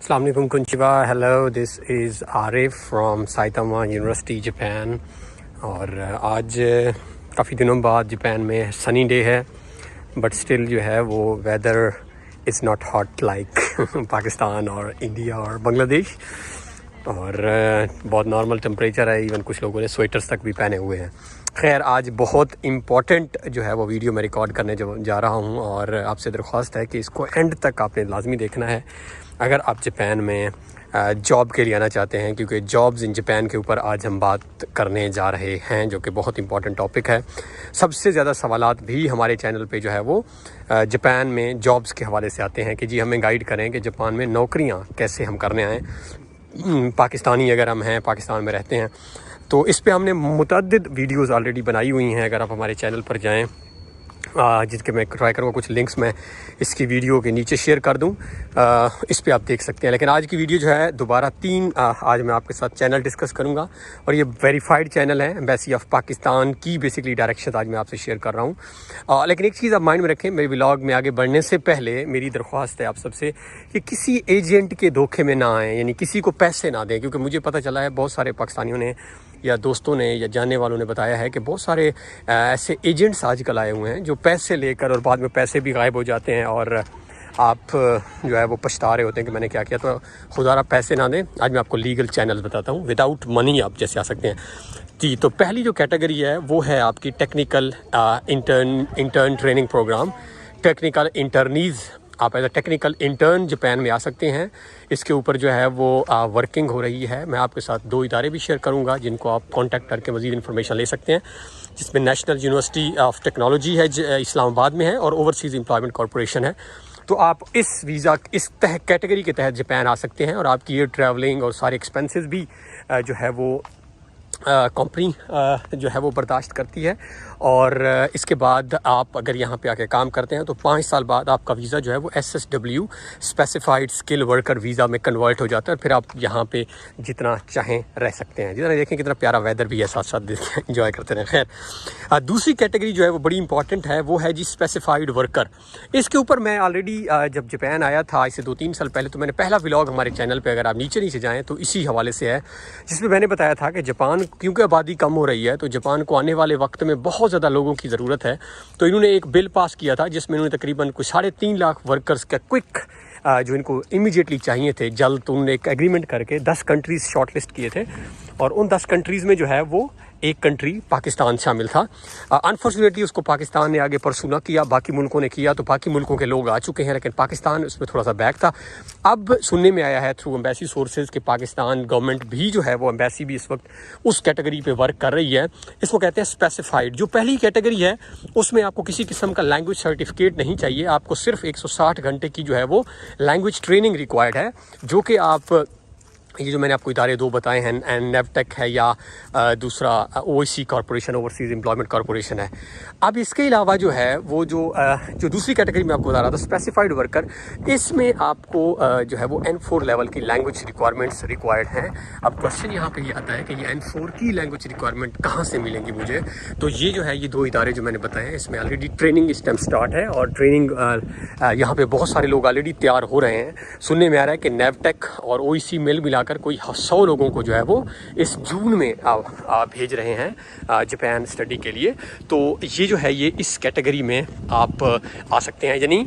अस्सलाम वालेकुम कुंचिवा। Hello, this is Arif from Saitama university Japan. और आज काफ़ी दिनों बाद जापान में सनी डे है, बट स्टिल जो है वो weather is not hot like Pakistan और इंडिया और बांग्लादेश। और बहुत नॉर्मल टेम्परेचर है, इवन कुछ लोगों ने स्वेटर्स तक भी पहने हुए हैं। खैर, आज बहुत इम्पॉर्टेंट जो है वो वीडियो मैं रिकॉर्ड करने जा रहा हूँ और आपसे दरख्वास्त है कि इसको एंड तक आपने लाजमी देखना है अगर आप जापान में जॉब के लिए आना चाहते हैं, क्योंकि जॉब्स इन जापान के ऊपर आज हम बात करने जा रहे हैं, जो कि बहुत इंपॉर्टेंट टॉपिक है। सबसे ज़्यादा सवालात भी हमारे चैनल पे जो है वो जापान में जॉब्स के हवाले से आते हैं कि जी हमें गाइड करें कि जापान में नौकरियां कैसे हम करने आएँ। पाकिस्तानी अगर हम हैं, पाकिस्तान में रहते हैं, तो इस पे हमने मुतअद्दिद वीडियोस ऑलरेडी बनाई हुई हैं। अगर आप हमारे चैनल पर जाएं, जिसके मैं ट्राई करूँगा कुछ लिंक्स मैं इसकी वीडियो के नीचे शेयर कर दूं, इस पे आप देख सकते हैं। लेकिन आज की वीडियो जो है दोबारा आज मैं आपके साथ चैनल डिस्कस करूंगा और ये वेरीफाइड चैनल है एम्बेसी ऑफ पाकिस्तान की बेसिकली डायरेक्शन आज मैं आपसे शेयर कर रहा हूँ। लेकिन एक चीज़ आप माइंड में रखें, मेरे व्लॉग में आगे बढ़ने से पहले मेरी दरख्वास्त है आप सबसे कि किसी एजेंट के धोखे में ना आएँ, यानी किसी को पैसे ना दें। क्योंकि मुझे पता चला है बहुत सारे पाकिस्तानियों ने या दोस्तों ने या जानने वालों ने बताया है कि बहुत सारे ऐसे एजेंट्स आजकल आए हुए हैं जो पैसे लेकर और बाद में पैसे भी गायब हो जाते हैं और आप जो है वो पछता रहे होते हैं कि मैंने क्या किया। तो खुदारा पैसे ना दें। आज मैं आपको लीगल चैनल बताता हूँ, विदाउट मनी आप जैसे आ सकते हैं जी। तो पहली जो कैटेगरी है वो है आपकी technical intern training program, technical internees. आप as a technical intern Japan में आ सकते हैं। इसके ऊपर जो है वो वर्किंग हो रही है। मैं आपके साथ 2 इदारे भी शेयर करूंगा जिनको आप कांटेक्ट करके मज़ीद इन्फॉर्मेशन ले सकते हैं, जिसमें नेशनल यूनिवर्सिटी ऑफ टेक्नोलॉजी है इस्लामाबाद में है और ओवरसीज़ एम्प्लॉयमेंट कॉरपोरेशन है। तो आप इस वीज़ा इस कैटेगरी के तहत जापान आ सकते हैं और आपकी ये ट्रैवलिंग और सारे एक्सपेंसेस भी जो है वो कंपनी जो है वो बर्दाश्त करती है। और इसके बाद आप अगर यहाँ पे आके काम करते हैं तो 5 साल बाद आपका वीज़ा जो है वो SSW specified skill worker visa में कन्वर्ट हो जाता है। फिर आप यहाँ पे जितना चाहें रह सकते हैं। जितना देखें कितना प्यारा वेदर भी है, साथ साथ इंजॉय करते रहें। खैर, दूसरी कैटेगरी जो है वो बड़ी इंपॉर्टेंट है, वो है जी स्पेसिफाइड वर्कर। इसके ऊपर मैं ऑलरेडी जब जापान आया था इससे 2-3 साल पहले, तो मैंने पहला व्लॉग हमारे चैनल पर, अगर आप नीचे जाएँ तो इसी हवाले से है, जिसमें मैंने बताया था कि जापान क्योंकि आबादी कम हो रही है तो जापान को आने वाले वक्त में बहुत ज़्यादा लोगों की ज़रूरत है। तो इन्होंने एक बिल पास किया था जिसमें इन्होंने तकरीबन कुछ 3.5 लाख वर्कर्स का क्विक जो इनको इमीडिएटली चाहिए थे जल्द, तो उन्होंने एक एग्रीमेंट करके 10 कंट्रीज़ शॉर्टलिस्ट किए थे और उन 10 कंट्रीज़ में जो है वो एक कंट्री पाकिस्तान शामिल था। अनफॉर्चुनेटली उसको पाकिस्तान ने आगे परसू ना किया, बाकी मुल्कों ने किया, तो बाकी मुल्कों के लोग आ चुके हैं, लेकिन पाकिस्तान उसमें थोड़ा सा बैक था। अब सुनने में आया है थ्रू एम्बेसी सोर्सेज कि पाकिस्तान गवर्नमेंट भी जो है वो एम्बेसी भी इस वक्त उस कैटेगरी पे वर्क कर रही है। इसको कहते हैं स्पेसिफाइड। जो पहली कैटेगरी है उसमें आपको किसी किस्म का लैंग्वेज सर्टिफिकेट नहीं चाहिए, आपको सिर्फ 160 घंटे की जो है वो लैंग्वेज ट्रेनिंग रिक्वायर्ड है, जो कि आप ये जो मैंने आपको इदारे 2 बताए हैं, नेवटेक है या दूसरा OIC corporation, overseas employment corporation है। अब इसके अलावा जो है वो जो दूसरी कैटेगरी में आपको बता रहा था स्पेसिफाइड वर्कर, इसमें आपको जो है वो N4 लेवल की लैंग्वेज रिक्वायरमेंट्स रिक्वायर्ड हैं। अब क्वेश्चन यहाँ पे ये आता है कि ये N4 की लैंग्वेज रिक्वायरमेंट कहाँ से मिलेंगी मुझे। तो ये जो है ये 2 इदारे जो मैंने बताए हैं, इसमें ऑलरेडी ट्रेनिंग इस टाइम स्टार्ट है और ट्रेनिंग यहाँ पर बहुत सारे लोग ऑलरेडी तैयार हो रहे हैं। सुनने में आ रहा है कि नेवटेक और OIC मिल कर कोई 100 लोगों को जो है वो इस जून में भेज रहे हैं जापान स्टडी के लिए। तो ये जो है ये इस कैटेगरी में आप आ सकते हैं, यानी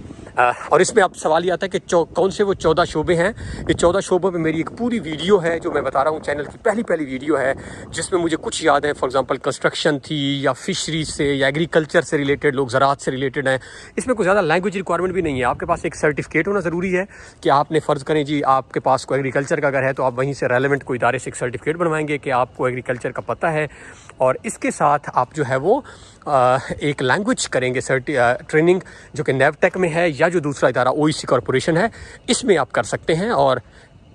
और इसमें आप सवाल ये आता है कि कौन से वो 14 शोबे हैं। ये 14 शोबों पे मेरी एक पूरी वीडियो है जो मैं बता रहा हूँ, चैनल की पहली वीडियो है, जिसमें मुझे कुछ याद है। फॉर एग्जांपल कंस्ट्रक्शन थी या फिशरीज से या एग्रीकल्चर से रिलेटेड लोग, ज़राअत से रिलेटेड हैं। इसमें कुछ ज़्यादा लैंग्वेज रिक्वायरमेंट भी नहीं है। आपके पास एक सर्टिफिकेट होना ज़रूरी है कि आपने फ़र्ज़ करें जी आपके पास कोई एग्रीकल्चर का घर है तो आप वहीं से रेलेवेंट कोई इदारे से एक सर्टिफिकेट बनवाएंगे कि आपको एग्रीकल्चर का पता है, और इसके साथ आप जो है वो एक लैंग्वेज करेंगे ट्रेनिंग, जो कि नेवटेक में है या जो दूसरा इदारा OIC कॉरपोरेशन है, इसमें आप कर सकते हैं और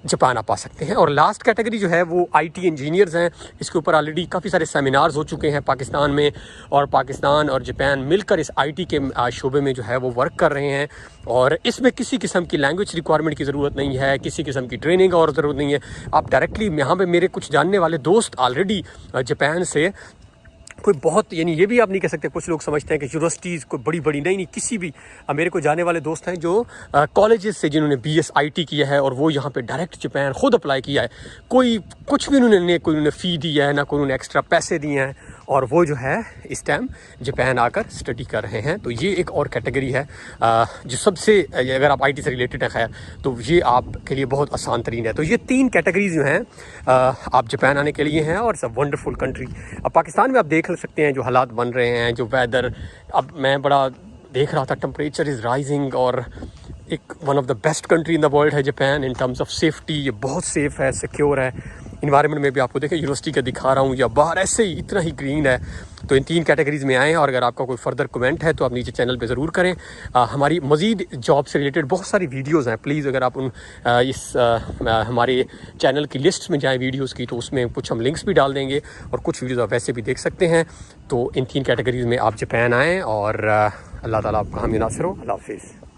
जापान आप आ सकते हैं। और लास्ट कैटेगरी जो है वो IT इंजीनियर्स हैं। इसके ऊपर ऑलरेडी काफ़ी सारे सेमिनार्स हो चुके हैं पाकिस्तान में, और पाकिस्तान और जापान मिलकर इस IT के शोबे में जो है वो वर्क कर रहे हैं। और इसमें किसी किस्म की लैंग्वेज रिक्वायरमेंट की ज़रूरत नहीं है, किसी किस्म की ट्रेनिंग और ज़रूरत नहीं है। आप डायरेक्टली यहाँ पे, मेरे कुछ जानने वाले दोस्त ऑलरेडी जापान से कोई बहुत, यानी ये भी आप नहीं कह सकते, कुछ लोग समझते हैं कि यूनिवर्सिटीज़ कोई बड़ी बड़ी नहीं, किसी भी मेरे को जाने वाले दोस्त हैं जो कॉलेजेस से जिन्होंने BS IT किया है और वो यहाँ पे डायरेक्ट जापान खुद अप्लाई किया है, कोई कुछ भी उन्होंने कोई उन्होंने फ़ी दी है ना, कोई उन्होंने एक्स्ट्रा पैसे दिए हैं, और वो जो है इस टाइम जापान आकर स्टडी कर रहे हैं। तो ये एक और कैटेगरी है जो सबसे, अगर आप IT से रिलेटेड है खैर, तो ये आपके लिए बहुत आसान तरीन है। तो ये 3 कैटेगरीज जो हैं आप जापान आने के लिए हैं, और इट्स अ वंडरफुल कंट्री। अब पाकिस्तान में आप देख सकते हैं जो हालात बन रहे हैं, जो वेदर, अब मैं बड़ा देख रहा था, टेम्परेचर इज़ राइजिंग, और एक one of the best country in the world है Japan in terms of safety. ये बहुत सेफ़ है, सिक्योर है। इन्वायरमेंट में भी आपको देखें, यूनिवर्सिटी का दिखा रहा हूँ, या बाहर ऐसे ही इतना ही ग्रीन है। तो इन 3 कैटेगरीज़ में आएँ, और अगर आपका कोई फर्दर कमेंट है तो आप नीचे चैनल पे ज़रूर करें। हमारी मज़ीद जॉब से रिलेटेड बहुत सारी वीडियोज़ हैं, प्लीज़ अगर आप उन हमारे चैनल की लिस्ट में जाएँ वीडियोज़ की, तो उसमें कुछ हम लिंक्स भी डाल देंगे, और कुछ वीडियोज़ आप वैसे भी देख सकते हैं। तो इन 3 कैटेगरीज़ में आप जापान आएँ, और अल्लाह ताला आपका हामी नासिर हो। अल्लाह हाफिज़।